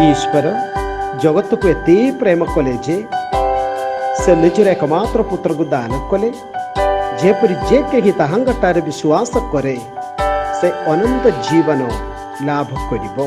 ईश्वर जगत को एते प्रेम कले जे से निजर एकमात्र पुत्र को दान कले जेपरि जे केही ताहांगटारे विश्वास करे से अनंत जीवन लाभ करिबो।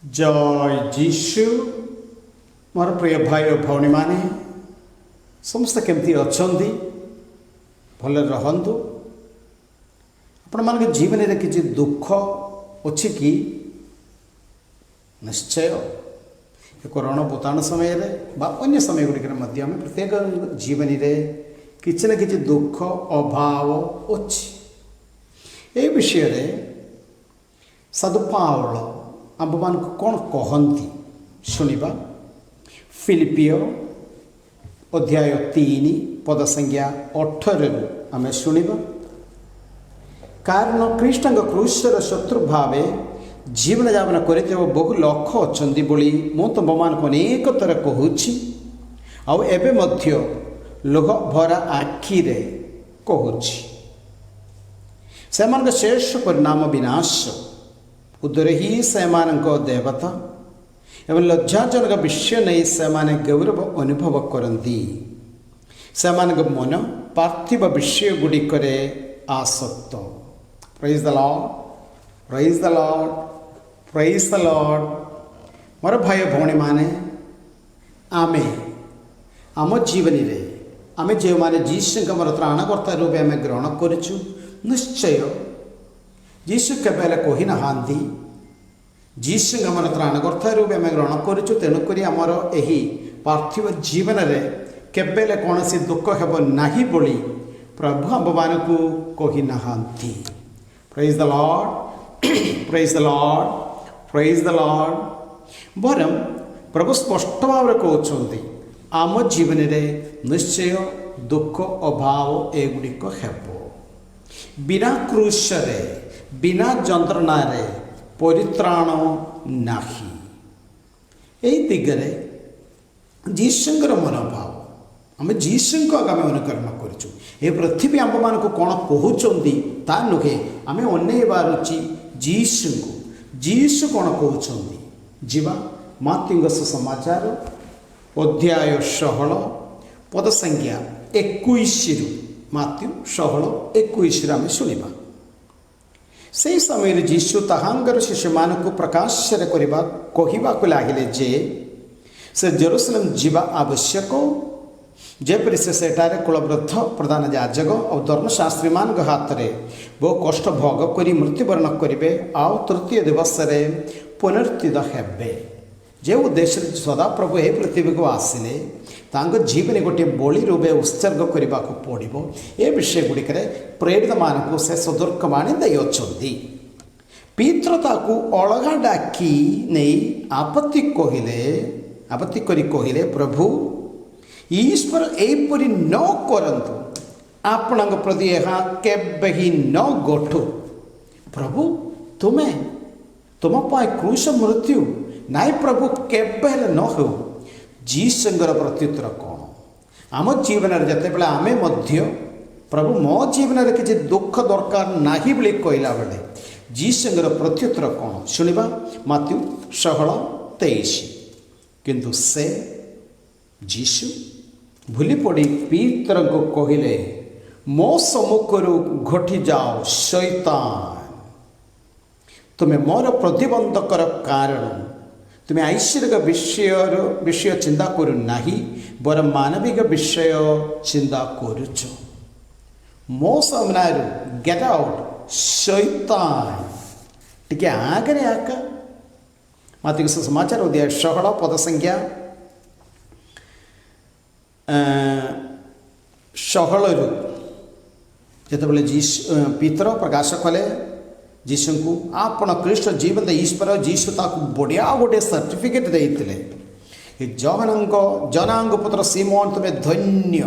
जय जीशु। मोर प्रिय भाई और भौणी माने समस्त केमती अच्छी भल रहतु। आपण मान जीवन में किसी दुख अच्छी कि निश्चय कोरोना भूताणु समय अन्य समय गुड़िक आम प्रत्येक जीवन में किसी न किसी दुख अभाव अच्छी। ए विषय साधु पाउल आम मान कौन कहती शुणा। फिलिपियो अध्याय 3 पद संज्ञा 18 आम शुणा। कारण ख्रीष्ट क्रूसर शत्रु भाव जीवन यापन कर बहु लक्ष अच्छा बोली मु तुम मान अनेक थर कहूँ आबे लुह भरा आखिरे कहूँ से शेष परिणाम विनाश उदर ही से देवता एवं लज्जाजनक विषय नहीं से गौरव अनुभव करती। से मन पार्थिव विषय गुड़िक आसक्त। Praise the Lord, praise the Lord, praise the Lord. मोर भाई भौणी माने आमे आम जीवन में आमे जो माने जीशु मोर त्राणकर्ता रूपे आम ग्रहण करूँ निश्चय जीशु केवल कही नहांती जीशु आम त्राणकर्ता रूपे आम ग्रहण करूँ। तेणुक आमर यही पार्थिव जीवन में केवल कौन सी दुख हेब नहीं बोली प्रभु आम मान को कही नहांती। Praise the Lord, praise the Lord, praise the Lord. बरम प्रभु स्पष्ट भाव कहते आम जीवन में निश्चय दुख अभाव एगुड़िक हेब। बिना क्रूशरे बिना जंत्रणा परित्राण नाही। यही दिगरे जीशुंकर मनोभाव आम जीशु आगामी अनुकरण करूँ। ये पृथ्वी आम मान को कौन कहते ता नुहे आम अनेबार जीशु को। जीशु कौन कहते जीवा मातृ समाचार अध्याय 16 पद संज्ञा 21 मातृ 16:21 आम शुणा। से समय जीशु ताहांगर शिशु मान को प्रकाश कहवाक लगे जे से जेरूसलेम जीवा आवश्यक जेपरि से सेठारे कुलवृद्ध प्रधान याजक और धर्मशास्त्री मान हाथ में बहु कष्ट भोग कर मृत्युवरण करेंगे आउ तृतीय दिवस पुनर्थित हेबे। जो उद्देश्य सदाप्रभु ये पृथ्वी को आसिले जीवन गोटे बलि रूपे उत्सर्ग करने को पड़ो। ये विषय गुड़िक प्रेरित मानक से सतर्कवाणी दे पितृता को अलगा डाकी नहीं आपत्ति कहले प्रभु ईश्वर एपरी न करंतु आपण प्रति यहाँ केबे ही न गठु। प्रभु तुम्हें तुम पाए क्रूश मृत्यु नाई प्रभु केबे न हो। जीशुंकर प्रत्युत्तर कौन आम जीवन में जिते बड़े आमे मध्य प्रभु मो जीवन में किसी दुख दरकार नहीं बोली कहला बेले जीशुंकर प्रत्युत्तर कौन शुणा। मातृ 16:23 किंतु से जीशु भूली पड़ी पितर को कहले मो सम्मुखरु घटी जाओ शैतान तुम्हें मोर प्रतिबंधकर कारण तुम्हें ऐश्वर्य विषय चिंता करू नाही बर मानविक विषय चिंता करुच। मो सामने गेट आउट शैतान टिके आगे आका। मातृ समाचार अध्याय 16 पद संज्ञा 16 जिते जीशु पितर प्रकाश कले जीशु को आपण ख्रीष्ट जीवन ईश्वर जीशु ताकू बढ़िया गोटे सर्टिफिकेट देते जनांग पुत्र सीमोन तुम्हें धन्य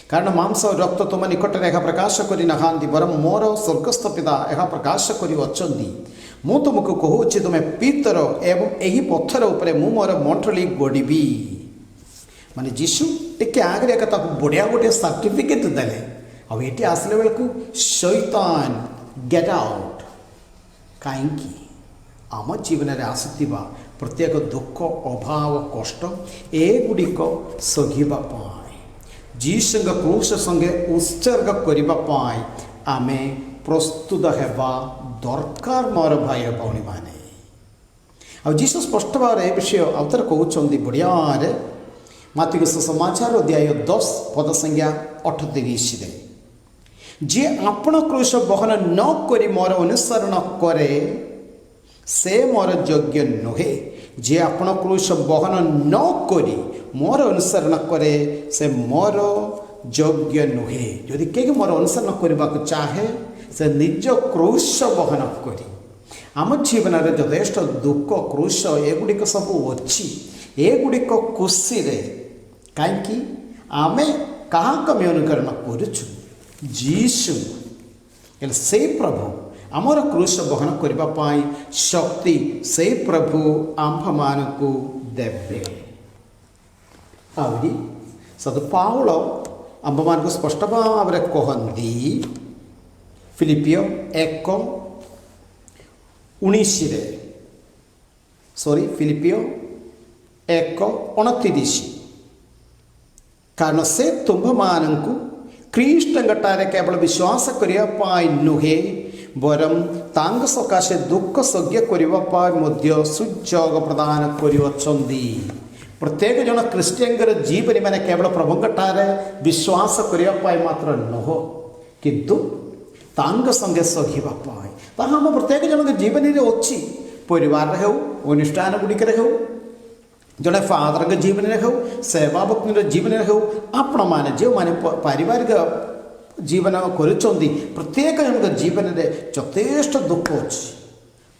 कारण मांस और रक्त तुम निकट यह प्रकाश कर ना बरम मोर स्वर्गस्थ पिता यह प्रकाश कर ମୁଁ ତୁମକୁ କହୁଛି ତୁମେ ପିତର ଏବଂ ଏହି ପଥର ଉପରେ ମୁଁ ମୋର ମଣ୍ଟଳି ଗଢ଼ିବି। ମାନେ ଯୀଶୁ ଟିକେ ଆଗରେ ଏକା ତାକୁ ବଢ଼ିଆ ଗୋଟିଏ ସାର୍ଟିଫିକେଟ୍ ଦେଲେ। ଆଉ ଏଠି ଆସିଲା ବେଳକୁ ଶୈତାନ ଗେଟ୍ ଆଉଟ୍। କାହିଁକି? ଆମ ଜୀବନରେ ଆସୁଥିବା ପ୍ରତ୍ୟେକ ଦୁଃଖ, ଅଭାବ, କଷ୍ଟ ଏଗୁଡ଼ିକ ସହିବା ପାଇଁ, ଯୀଶୁଙ୍କ କ୍ରୁଶ ସଙ୍ଗେ ଉତ୍ସର୍ଗ କରିବା ପାଇଁ ଆମେ ପ୍ରସ୍ତୁତ ହେବା ଦରକାର ମୋର ଭାଇ ଭଉଣୀମାନେ। ଆଉ ଯୀଶୁ ସ୍ପଷ୍ଟ ଭାବରେ ଏ ବିଷୟ ଆଉ ଥରେ କହୁଛନ୍ତି ବଢ଼ିଆରେ ମାର୍କୋ ସୁସମାଚାର ଅଧ୍ୟାୟ 10 ପଦ ସଂଖ୍ୟା 38ରେ, ଯିଏ ଆପଣ କ୍ରୁଶ ବହନ ନ କରି ମୋର ଅନୁସରଣ କରେ ସେ ମୋର ଯୋଗ୍ୟ ନୁହେଁ। ଯିଏ ଆପଣ କ୍ରୁଶ ବହନ ନ କରି ମୋର ଅନୁସରଣ କରେ ସେ ମୋର ଯୋଗ୍ୟ ନୁହେଁ। ଯଦି କେହି ମୋର ଅନୁସରଣ କରିବାକୁ ଚାହେଁ ସେ ନିଜ କ୍ରୁଶ ବହନ କରି, ଆମ ଜୀବନରେ ଯଥେଷ୍ଟ ଦୁଃଖ, କ୍ରୁଶ ଏଗୁଡ଼ିକ ସବୁ ଅଛି। ଏଗୁଡ଼ିକ ଖୁସିରେ କାହିଁକି ଆମେ କାହାକୁ ଆମେ ଅନୁକରଣ କରୁଛୁ? ଯୀଶୁ। ହେଲେ ସେଇ ପ୍ରଭୁ ଆମର କ୍ରୁଶ ବହନ କରିବା ପାଇଁ ଶକ୍ତି ସେଇ ପ୍ରଭୁ ଆମ୍ଭମାନଙ୍କୁ ଦେବେ। ଆହୁରି ସତ ପାଉଳ ଆମ୍ଭମାନଙ୍କୁ ସ୍ପଷ୍ଟ ଭାବରେ କହନ୍ତି ଫିଲିପିଓ 1:29 କାରଣ ସେ ତୁମ୍ଭମାନଙ୍କୁ ଖ୍ରୀଷ୍ଟଙ୍କଠାରେ କେବଳ ବିଶ୍ୱାସ କରିବା ପାଇଁ ନୁହେଁ ବରଂ ତାଙ୍କ ସକାଶେ ଦୁଃଖ ସହ୍ୟ କରିବା ପାଇଁ ମଧ୍ୟ ସୁଯୋଗ ପ୍ରଦାନ କରିଅଛନ୍ତି। ପ୍ରତ୍ୟେକ ଜଣ ଖ୍ରୀଷ୍ଟିଆନଙ୍କର ଜୀବନ ମାନେ କେବଳ ପ୍ରଭୁଙ୍କଠାରେ ବିଶ୍ୱାସ କରିବା ପାଇଁ ମାତ୍ର ନୁହଁ, କିନ୍ତୁ ତାଙ୍କ ସଙ୍ଗେ ସହିବା ପାଇଁ। ତାହା ଆମ ପ୍ରତ୍ୟେକ ଜଣଙ୍କ ଜୀବନରେ ଅଛି। ପରିବାରରେ ହେଉ, ଅନୁଷ୍ଠାନ ଗୁଡ଼ିକରେ ହେଉ, ଜଣେ ଫାଦରଙ୍କ ଜୀବନରେ ହେଉ, ସେବା ଭକ୍ତିର ଜୀବନରେ ହେଉ, ଆପଣମାନେ ଯେଉଁମାନେ ପାରିବାରିକ ଜୀବନ କରୁଛନ୍ତି ପ୍ରତ୍ୟେକ ଜଣଙ୍କ ଜୀବନରେ ଯଥେଷ୍ଟ ଦୁଃଖ ଅଛି।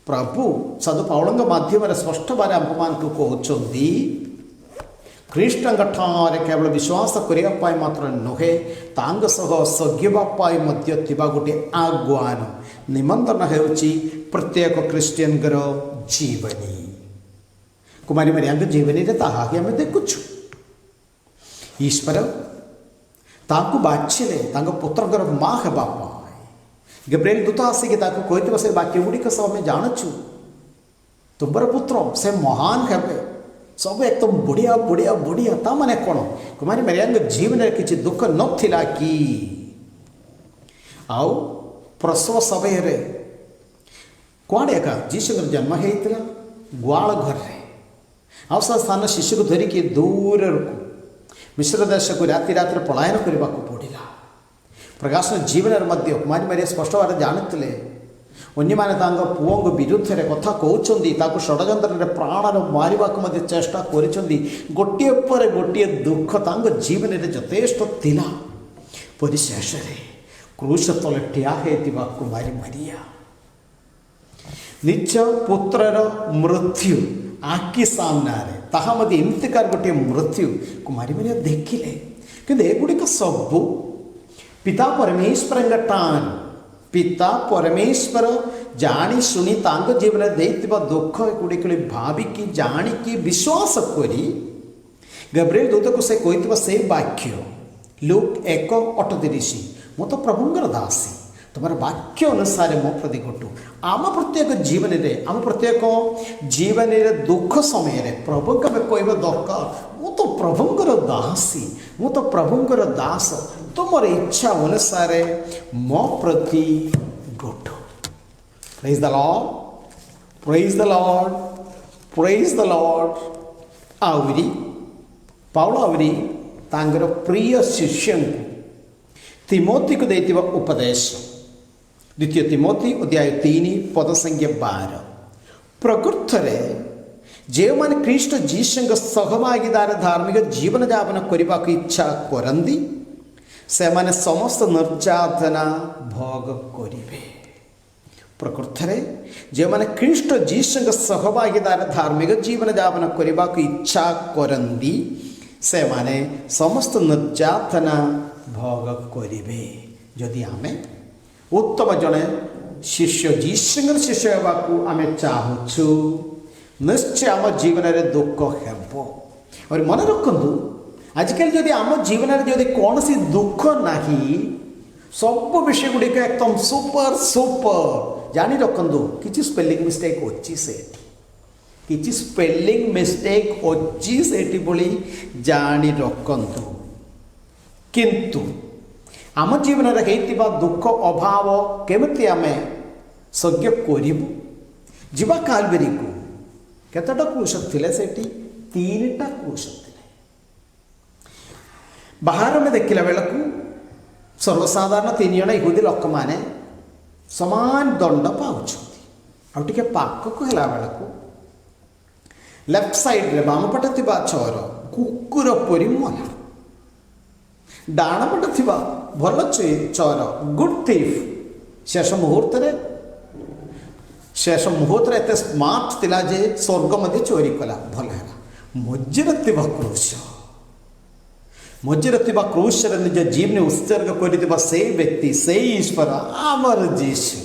ପ୍ରଭୁ ସାଧୁ ପାଉଳଙ୍କ ମାଧ୍ୟମରେ ସ୍ପଷ୍ଟ ଭାବରେ ଆମ୍ଭମାନଙ୍କୁ କହୁଛନ୍ତି ଖ୍ରୀଷ୍ଟଙ୍କ ଠାରେ କେବଳ ବିଶ୍ୱାସ କରିବା ପାଇଁ ମାତ୍ର ନୁହେଁ, ତାଙ୍କ ସହ ସହିବା ପାଇଁ ମଧ୍ୟ ଥିବା ଗୋଟିଏ ଆହ୍ୱାନ ନିମନ୍ତ୍ରଣ ହେଉଛି ପ୍ରତ୍ୟେକ ଖ୍ରୀଷ୍ଟିଆନଙ୍କର ଜୀବନୀ। କୁମାରୀ ମାରିଆଙ୍କ ଜୀବନୀରେ ତାହା ହିଁ ଆମେ ଦେଖୁଛୁ। ଈଶ୍ୱର ତାଙ୍କୁ ବାଛିଲେ ତାଙ୍କ ପୁତ୍ରଙ୍କର ମା ହେବା ପାଇଁ। ଗେବ୍ରିଏଲ ଦୂତ ଆସିକି ତାକୁ କହିଥିବା ସେ ବାକ୍ୟ ଗୁଡ଼ିକ ସବୁ ଆମେ ଜାଣୁଛୁ। ତୁମର ପୁତ୍ର ସେ ମହାନ ହେବେ, ସବୁ ଏକଦମ ବଢ଼ିଆ ବଢ଼ିଆ ବଢ଼ିଆ। ତା ମାନେ କ'ଣ? କୁମାରୀ ମାରିଆଙ୍କ ଜୀବନରେ କିଛି ଦୁଃଖ ନଥିଲା କି? ଆଉ ପ୍ରସବ ସମୟରେ କୁଆଡ଼େ ଏକା ଯୀଶୁଙ୍କର ଜନ୍ମ ହେଇଥିଲା? ଗୁହାଳ ଘରରେ। ଆଉ ସେ ସ୍ଥାନ ଶିଶୁକୁ ଧରିକି ଦୂରକୁ ମିଶ୍ର ଦେଶକୁ ରାତିରେ ପଳାୟନ କରିବାକୁ ପଡ଼ିଲା। ପ୍ରକାଶନ ଜୀବନରେ ମଧ୍ୟ କୁମାରୀ ମାରିଆ ସ୍ପଷ୍ଟ ଭାବରେ ଜାଣିଥିଲେ ଅନ୍ୟମାନେ ତାଙ୍କ ପୁଅଙ୍କ ବିରୁଦ୍ଧରେ କଥା କହୁଛନ୍ତି, ତାକୁ ଷଡ଼ଯନ୍ତ୍ରରେ ପ୍ରାଣରେ ମାରିବାକୁ ମଧ୍ୟ ଚେଷ୍ଟା କରିଛନ୍ତି। ଗୋଟିଏ ପରେ ଗୋଟିଏ ଦୁଃଖ ତାଙ୍କ ଜୀବନରେ ଯଥେଷ୍ଟ ଥିଲା। ପରିଶେଷରେ କ୍ରୁଶ ତଳେ ଠିଆ ହେଇଥିବା କୁମାରୀ ମାରିଆ ନିଜ ପୁତ୍ରର ମୃତ୍ୟୁ ଆଖି ସାମ୍ନାରେ, ତାହା ମଧ୍ୟ ଏମିତିକାର ଗୋଟିଏ ମୃତ୍ୟୁ କୁମାରୀ ମାରିଆ ଦେଖିଲେ। କିନ୍ତୁ ଏଗୁଡ଼ିକ ସବୁ ପିତା ପରମେଶ୍ୱରଙ୍କ ଟାନ୍, ପିତା ପରମେଶ୍ୱର ଜାଣି ଶୁଣି ତାଙ୍କ ଜୀବନରେ ଦେଇଥିବା ଦୁଃଖ ଏଗୁଡ଼ିକ ଭାବିକି ଜାଣିକି ବିଶ୍ୱାସ କରି ଗେବ୍ରିଏଲ ଦୂତକୁ ସେ କହିଥିବା ସେ ବାକ୍ୟ ଲୁକ୍ 1:38, ମୁଁ ତ ପ୍ରଭୁଙ୍କର ଦାସୀ, ତୁମର ବାକ୍ୟ ଅନୁସାରେ ମୋ ପ୍ରତି ଘଟୁ। ଆମ ପ୍ରତ୍ୟେକ ଜୀବନରେ ଦୁଃଖ ସମୟରେ ପ୍ରଭୁଙ୍କୁ ଆମେ କହିବା ଦରକାର, ମୁଁ ତ ପ୍ରଭୁଙ୍କର ଦାସୀ, ମୁଁ ତ ପ୍ରଭୁଙ୍କର ଦାସ, ତୁମର ଇଚ୍ଛା ଅନୁସାରେ ମୋ ପ୍ରତି ଘଟୁ। ପ୍ରେଜ୍ ଦ ଲର୍ଡ, ପ୍ରେଜ୍ ଦ ଲର୍ଡ, ପ୍ରେଜ୍ ଦ ଲର୍ଡ। ଆହୁରି ପାଉଳ ତାଙ୍କର ପ୍ରିୟ ଶିଷ୍ୟଙ୍କୁ ତିମୋଥିକୁ ଦେଇଥିବା ଉପଦେଶ 2 ତିମୋଥି ଅଧ୍ୟାୟ 3 ପଦ ସଂଖ୍ୟା 12, ପ୍ରକୃତରେ ଯେଉଁମାନେ ଖ୍ରୀଷ୍ଟ ଯୀଶୁଙ୍କ ସହଭାଗୀଦାର ଧାର୍ମିକ ଜୀବନଯାପନ କରିବାକୁ ଇଚ୍ଛା କରନ୍ତି ସେମାନେ ସମସ୍ତ ନିର୍ଯାତନା ଭୋଗ କରିବେ। ପ୍ରକୃତରେ ଯେଉଁମାନେ ଖ୍ରୀଷ୍ଟ ଯୀଶୁଙ୍କ ସହଭାଗୀଦାର ଧାର୍ମିକ ଜୀବନଯାପନ କରିବାକୁ ଇଚ୍ଛା କରନ୍ତି ସେମାନେ ସମସ୍ତ ନିର୍ଯାତନା ଭୋଗ କରିବେ। ଯଦି ଆମେ ଉତ୍ତମ ଜଣେ शिष्य जीशुଙ୍କର शिष्य ହେବାକୁ ଆମେ ଚାହୁଁଛୁ ନିଶ୍ଚୟ ଆମ ଜୀବନରେ ଦୁଃଖ ହେବ। और ମନେ ରଖନ୍ତୁ ଆଜିକାଲି ଯଦି ଆମ ଜୀବନରେ ଯଦି କୌଣସି ଦୁଃଖ ନାହିଁ ସବୁ ବିଷୟ ଗୁଡ଼ିକ ଏକଦମ ସୁପର ସୁପର ଜାଣି ରଖନ୍ତୁ କିଛି ସ୍ପେଲିଂ ମିଷ୍ଟେକ୍ ଅଛି ସେଠି କିଛି ସ୍ପେଲିଂ ମିଷ୍ଟେକ୍ ଅଛି ସେଠି ବୋଲି ଜାଣି ରଖନ୍ତୁ। କିନ୍ତୁ ଆମ ଜୀବନରେ ହେଇଥିବା ଦୁଃଖ ଅଭାବ କେମିତି ଆମେ ସହ୍ୟ କରିବୁ? ଯିବା କାଲବେରୀକୁ କେତେଟା କ୍ରୁଶ ଥିଲେ ସେଠି 3ଟା କ୍ରୁଶ ଥିଲେ। ବାହାରେ ଆମେ ଦେଖିଲା ବେଳକୁ ସର୍ବସାଧାରଣ 3 ଜଣ ଇହୁଦୀ ଲୋକମାନେ ସମାନ ଦଣ୍ଡ ପାଉଛନ୍ତି। ଆଉ ଟିକେ ପାଖକୁ ହେଲା ବେଳକୁ ଲେଫ୍ଟ ସାଇଡ଼ରେ ବାମ ପଟେ ଥିବା ଚୋର କୁକୁର ପରି ମଲା, ଡାହାଣ ପଟେ ଥିବା ଭଲ ଚୋର ଗୁଡ୍ ଥିଫ୍ ଶେଷ ମୁହୂର୍ତ୍ତରେ ଏତେ ସ୍ମାର୍ଟ ଥିଲା ଯେ ସ୍ୱର୍ଗ ମଧ୍ୟ ଚୋରି କଲା, ଭଲ ହେଲା। ମଝିରେ ଥିବା କ୍ରୁଶରେ ନିଜ ଜୀବନ ଉତ୍ସର୍ଗ କରିଥିବା ସେଇ ବ୍ୟକ୍ତି ସେଇ ଈଶ୍ୱର ଆମର ଯୀଶୁ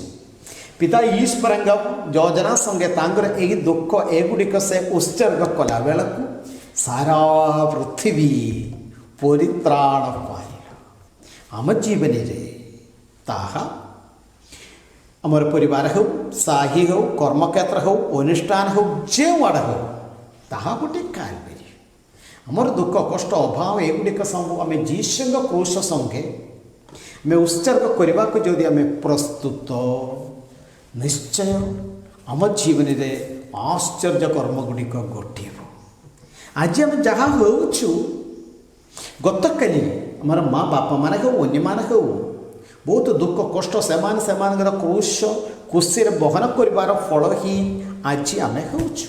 ପିତା ଈଶ୍ୱରଙ୍କ ଯୋଜନା ସଙ୍ଗେ ତାଙ୍କର ଏହି ଦୁଃଖ ଏଗୁଡ଼ିକ ସେ ଉତ୍ସର୍ଗ କଲା ବେଳକୁ ସାରା ପୃଥିବୀ ପରିତ୍ରାଣ ପାଇଲା। ଆମ ଜୀବନରେ ତାହା ଆମର ପରିବାର ହେଉ, ସାହି ହେଉ, କର୍ମକ୍ଷେତ୍ର ହେଉ, ଅନୁଷ୍ଠାନ ହେଉ, ଯେଉଁଆଡ଼େ ହେଉ ତାହା ଗୋଟିଏ କାଲବେରୀ। ଆମର ଦୁଃଖ କଷ୍ଟ ଅଭାବ ଏଗୁଡ଼ିକ ସବୁ ଆମେ ଯୀଶୁଙ୍କ କ୍ରୁଶ ସଙ୍ଗେ ଆମେ ଉତ୍ସର୍ଗ କରିବାକୁ ଯଦି ଆମେ ପ୍ରସ୍ତୁତ ନିଶ୍ଚୟ ଆମ ଜୀବନରେ ଆଶ୍ଚର୍ଯ୍ୟ କର୍ମ ଗୁଡ଼ିକ ଘଟିବ। ଆଜି ଆମେ ଯାହା ହେଉଛୁ ଗତକାଲି ଆମର ମା ବାପା ମାନେ ହେଉ ଅନ୍ୟମାନେ ହେଉ ବହୁତ ଦୁଃଖ କଷ୍ଟ ସେମାନଙ୍କର କ୍ରୁଶ ଖୁସିରେ ବହନ କରିବାର ଫଳ ହିଁ ଆଜି ଆମେ ହେଉଛୁ।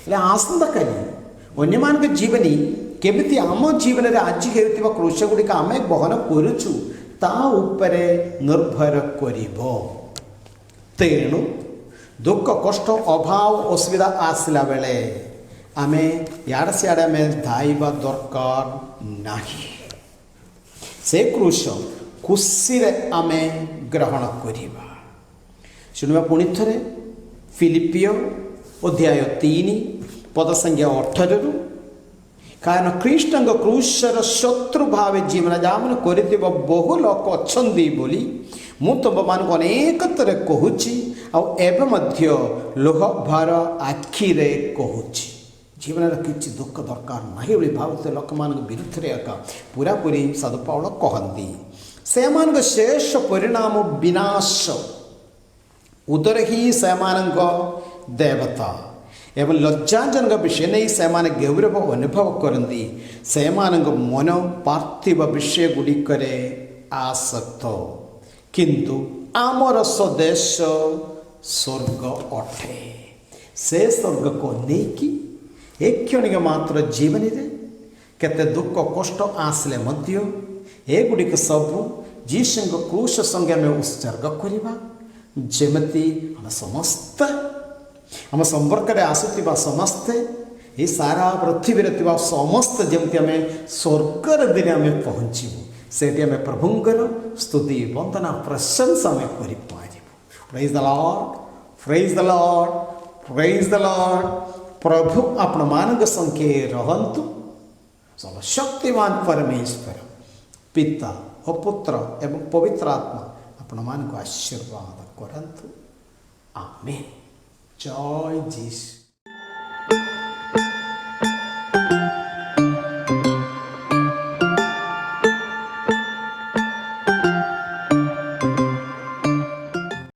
ହେଲେ ଆସନ୍ତାକାଲି ଅନ୍ୟମାନଙ୍କ ଜୀବନୀ କେମିତି ଆମ ଜୀବନରେ ଆଜି ହେଉଥିବା କ୍ରୁଶ ଗୁଡ଼ିକ ଆମେ ବହନ କରୁଛୁ ତା ଉପରେ ନିର୍ଭର କରିବ। ତେଣୁ ଦୁଃଖ କଷ୍ଟ ଅଭାବ ଅସୁବିଧା ଆସିଲା ବେଳେ ଆମେ ଇଆଡ଼େ ସିଆଡ଼େ ଆମେ ଧାଇବା ଦରକାର ନାହିଁ। ସେ କ୍ରୁଶ ଖୁସିରେ ଆମେ ଗ୍ରହଣ କରିବା। ଶୁଣିବା ପୁଣି ଥରେ ଫିଲିପିୟ ଅଧ୍ୟାୟ 3 ପଦ ସଂଖ୍ୟା 18ରୁ କାରଣ ଖ୍ରୀଷ୍ଟଙ୍କ କ୍ରୁଶର ଶତ୍ରୁ ଭାବେ ଜୀବନ ଯାପନ କରିଥିବା ବହୁ ଲୋକ ଅଛନ୍ତି ବୋଲି ମୁଁ ତୁମମାନଙ୍କୁ ଅନେକ ଥର କହୁଛି, ଆଉ ଏବେ ମଧ୍ୟ ଲୁହ ଭାର ଆଖିରେ କହୁଛି। ଜୀବନରେ କିଛି ଦୁଃଖ ଦରକାର ନାହିଁ ବୋଲି ଭାବୁଥିବା ଲୋକମାନଙ୍କ ବିରୁଦ୍ଧରେ ଏକା ପୁରାପୁରି ସଦପାଉଳ କହନ୍ତି। ସେମାନଙ୍କ ଶେଷ ପରିଣାମ ବିନାଶ, ଉଦରେ ହିଁ ସେମାନଙ୍କ ଦେବତା ଏବଂ ଲଜ୍ଜାଜନକ ବିଷୟ ନେଇ ସେମାନେ ଗୌରବ ଅନୁଭବ କରନ୍ତି। ସେମାନଙ୍କ ମନ ପାର୍ଥିବ ବିଷୟ ଗୁଡ଼ିକରେ ଆସକ୍ତ, କିନ୍ତୁ ଆମର ସ୍ୱଦେଶ ସ୍ୱର୍ଗ ଅଟେ। ସେ ସ୍ୱର୍ଗକୁ ନେଇକି ଏ କ୍ଷଣିକ ମାତ୍ର ଜୀବନରେ କେତେ ଦୁଃଖ କଷ୍ଟ ଆସିଲେ ମଧ୍ୟ ଏଗୁଡ଼ିକ ସବୁ ଯୀଶୁଙ୍କ କ୍ରୁଶ ସଙ୍ଗେ ଆମେ ଉତ୍ସର୍ଗ କରିବା। ଯେମିତି ଆମେ ସମସ୍ତେ ଆମ ସମ୍ପର୍କରେ ଆସୁଥିବା ସମସ୍ତେ ଏହି ସାରା ପୃଥିବୀରେ ଥିବା ସମସ୍ତେ ଯେମିତି ଆମେ ସ୍ୱର୍ଗର ଦିନେ ଆମେ ପହଞ୍ଚିବୁ, ସେଠି ଆମେ ପ୍ରଭୁଙ୍କର ସ୍ତୁତି ବନ୍ଦନା ପ୍ରଶଂସା ଆମେ କରିପାରିବୁ। ପ୍ରେଜ୍ ଦ ଲର୍ଡ, ପ୍ରେଜ୍ ଦ ଲର୍ଡ, ପ୍ରେଜ୍ ଦ ଲର୍ଡ। ପ୍ରଭୁ ଆପଣମାନଙ୍କ ସଙ୍ଗେ ରହନ୍ତୁ। ସର୍ବଶକ୍ତିମାନ ପରମେଶ୍ୱର ପିତା ଓ ପୁତ୍ର ଏବଂ ପବିତ୍ର ଆତ୍ମା ଆପଣମାନଙ୍କୁ ଆଶୀର୍ବାଦ କରନ୍ତୁ। ଆମେନ୍। ଜୟ ଯୀଶୁ।